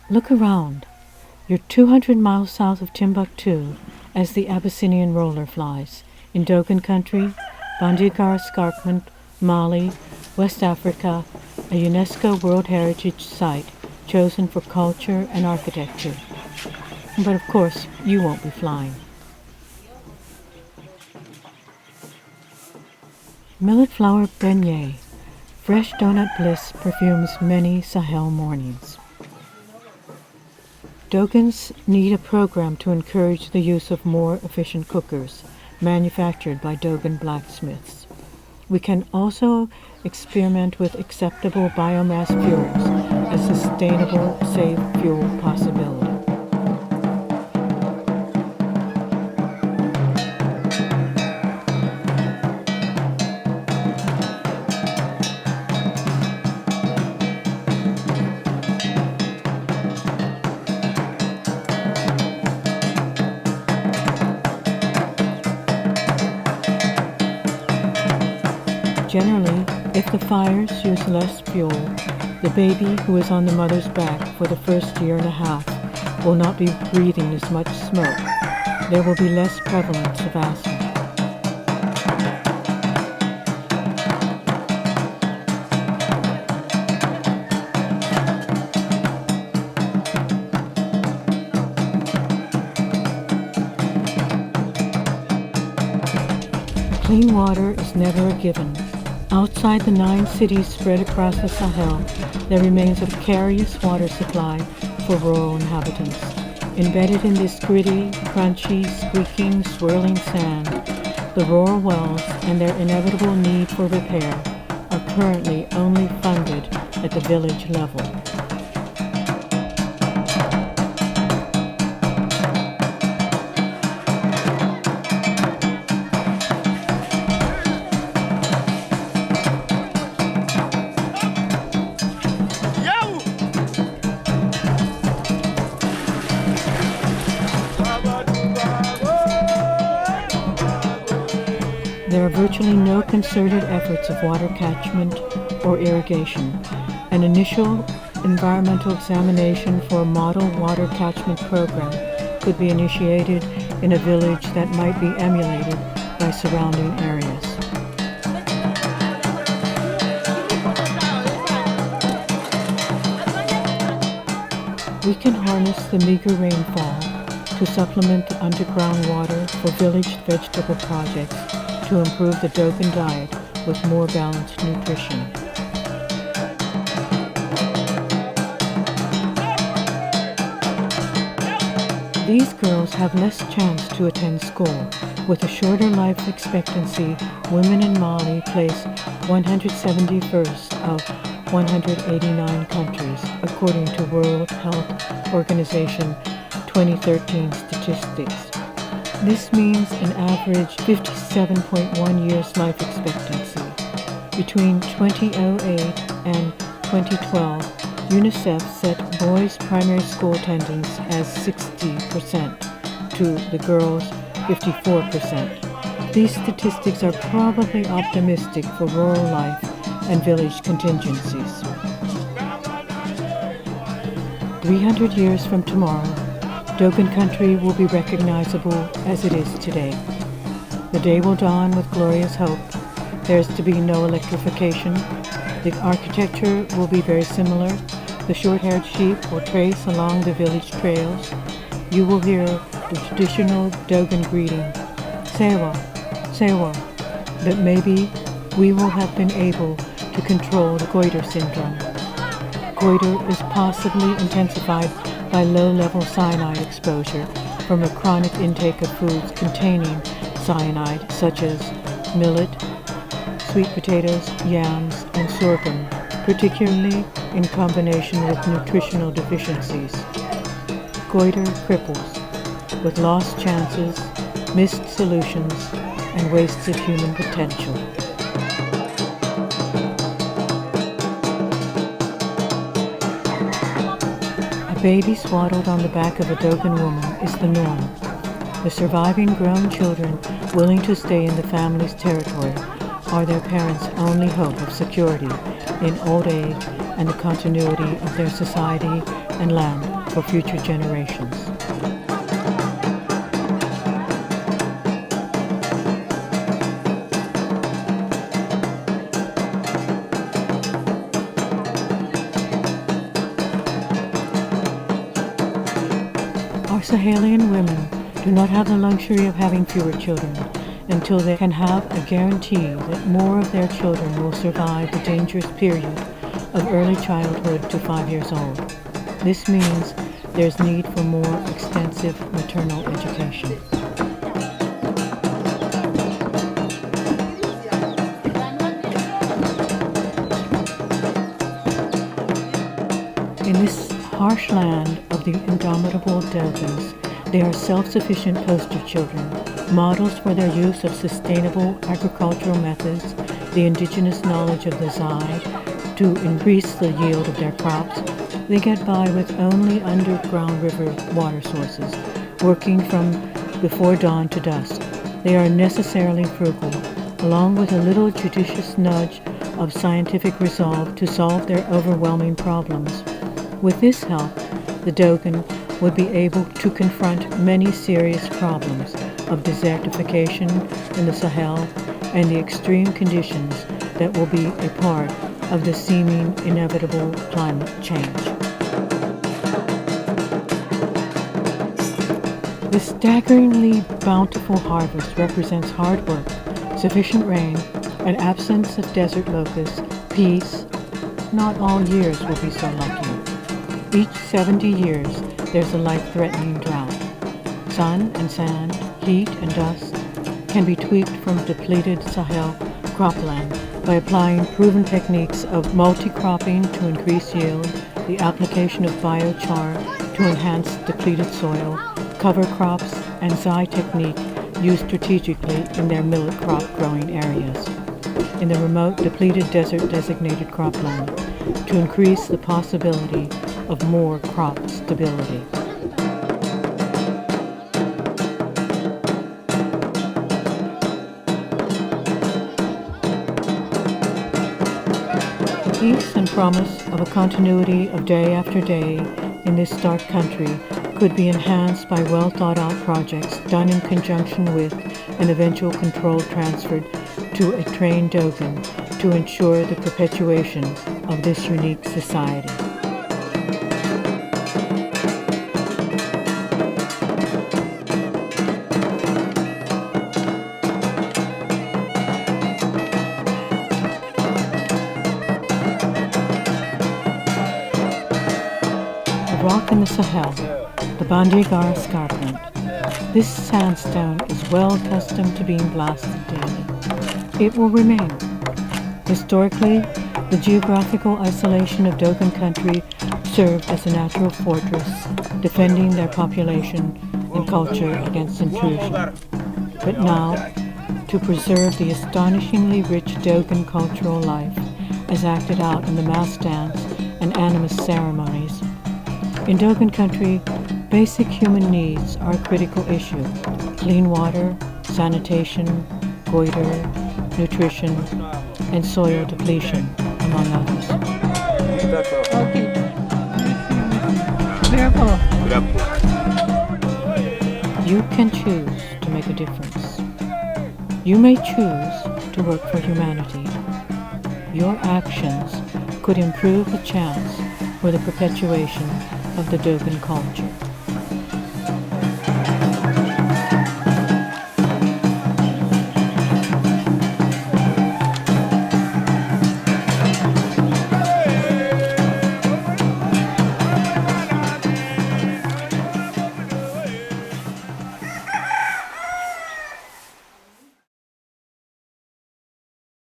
Look around. You're 200 miles south of Timbuktu as the Abyssinian roller flies. In Dogon Country, Bandiagara Escarpment, Mali, West Africa, a UNESCO World Heritage Site chosen for culture and architecture. But of course, you won't be flying. Millet flour beignet. Fresh donut bliss perfumes many Sahel mornings. Dogons need a program to encourage the use of more efficient cookers, manufactured by Dogon blacksmiths. We can also experiment with acceptable biomass fuels, a sustainable, safe fuel possibility. Generally, if the fires use less fuel, the baby who is on the mother's back for the first year and a half will not be breathing as much smoke. There will be less prevalence of asthma. Clean water is never a given. Outside the 9 cities spread across the Sahel, there remains a precarious water supply for rural inhabitants. Embedded in this gritty, crunchy, squeaking, swirling sand, the rural wells and their inevitable need for repair are currently only funded at the village level. There are virtually no concerted efforts of water catchment or irrigation. An initial environmental examination for a model water catchment program could be initiated in a village that might be emulated by surrounding areas. We can harness the meager rainfall to supplement the underground water for village vegetable projects to improve the Dogon diet with more balanced nutrition. These girls have less chance to attend school. With a shorter life expectancy, women in Mali place 171st of 189 countries, according to World Health Organization 2013 statistics. This means an average 57.1 years life expectancy. Between 2008 and 2012, UNICEF set boys' primary school attendance as 60% to the girls' 54%. These statistics are probably optimistic for rural life and village contingencies. 300 years from tomorrow, Dogon Country will be recognizable as it is today. The day will dawn with glorious hope. There is to be no electrification. The architecture will be very similar. The short-haired sheep will trace along the village trails. You will hear the traditional Dogon greeting, Sewa, Sewa. But maybe we will have been able to control the goiter syndrome. Goiter is possibly intensified by low-level cyanide exposure from a chronic intake of foods containing cyanide, such as millet, sweet potatoes, yams, and sorghum, particularly in combination with nutritional deficiencies. Goiter cripples, with lost chances, missed solutions, and wasted human potential. A baby swaddled on the back of a Dogon woman is the norm. The surviving grown children willing to stay in the family's territory are their parents' only hope of security in old age and the continuity of their society and land. for future generations. Our Sahelian women do not have the luxury of having fewer children until they can have a guarantee that more of their children will survive the dangerous period of early childhood to 5 years old. This means there's need for more extensive maternal education. In this harsh land of the indomitable Dogons, they are self-sufficient poster children, models for their use of sustainable agricultural methods, the indigenous knowledge of the Zai, to increase the yield of their crops. They get by with only underground river water sources, working from before dawn to dusk. They are necessarily frugal, along with a little judicious nudge of scientific resolve to solve their overwhelming problems. With this help, the Dogon would be able to confront many serious problems of desertification in the Sahel and the extreme conditions that will be a part of the seeming inevitable climate change. The staggeringly bountiful harvest represents hard work, sufficient rain, an absence of desert locusts, peace. Not all years will be so lucky. Each 70 years, there's a life-threatening drought. Sun and sand, heat and dust can be tweaked from depleted Sahel cropland by applying proven techniques of multi-cropping to increase yield, the application of biochar to enhance depleted soil, cover crops, and Zai technique used strategically in their millet crop growing areas, in the remote depleted desert-designated cropland, to increase the possibility of more crop stability. The peace and promise of a continuity of day after day in this stark country could be enhanced by well-thought-out projects done in conjunction with an eventual control transferred to a trained Dogon to ensure the perpetuation of this unique society. Rock in the Sahel, the Bandiagara Escarpment. This sandstone is well accustomed to being blasted daily. It will remain. Historically, the geographical isolation of Dogon Country served as a natural fortress, defending their population and culture against intrusion. But now, to preserve the astonishingly rich Dogon cultural life as acted out in the masked dance and animist ceremonies, in Dogon Country, basic human needs are a critical issue. Clean water, sanitation, goiter, nutrition, and soil depletion, among others. Okay. Careful. You can choose to make a difference. You may choose to work for humanity. Your actions could improve the chance for the perpetuation of the Dogon culture.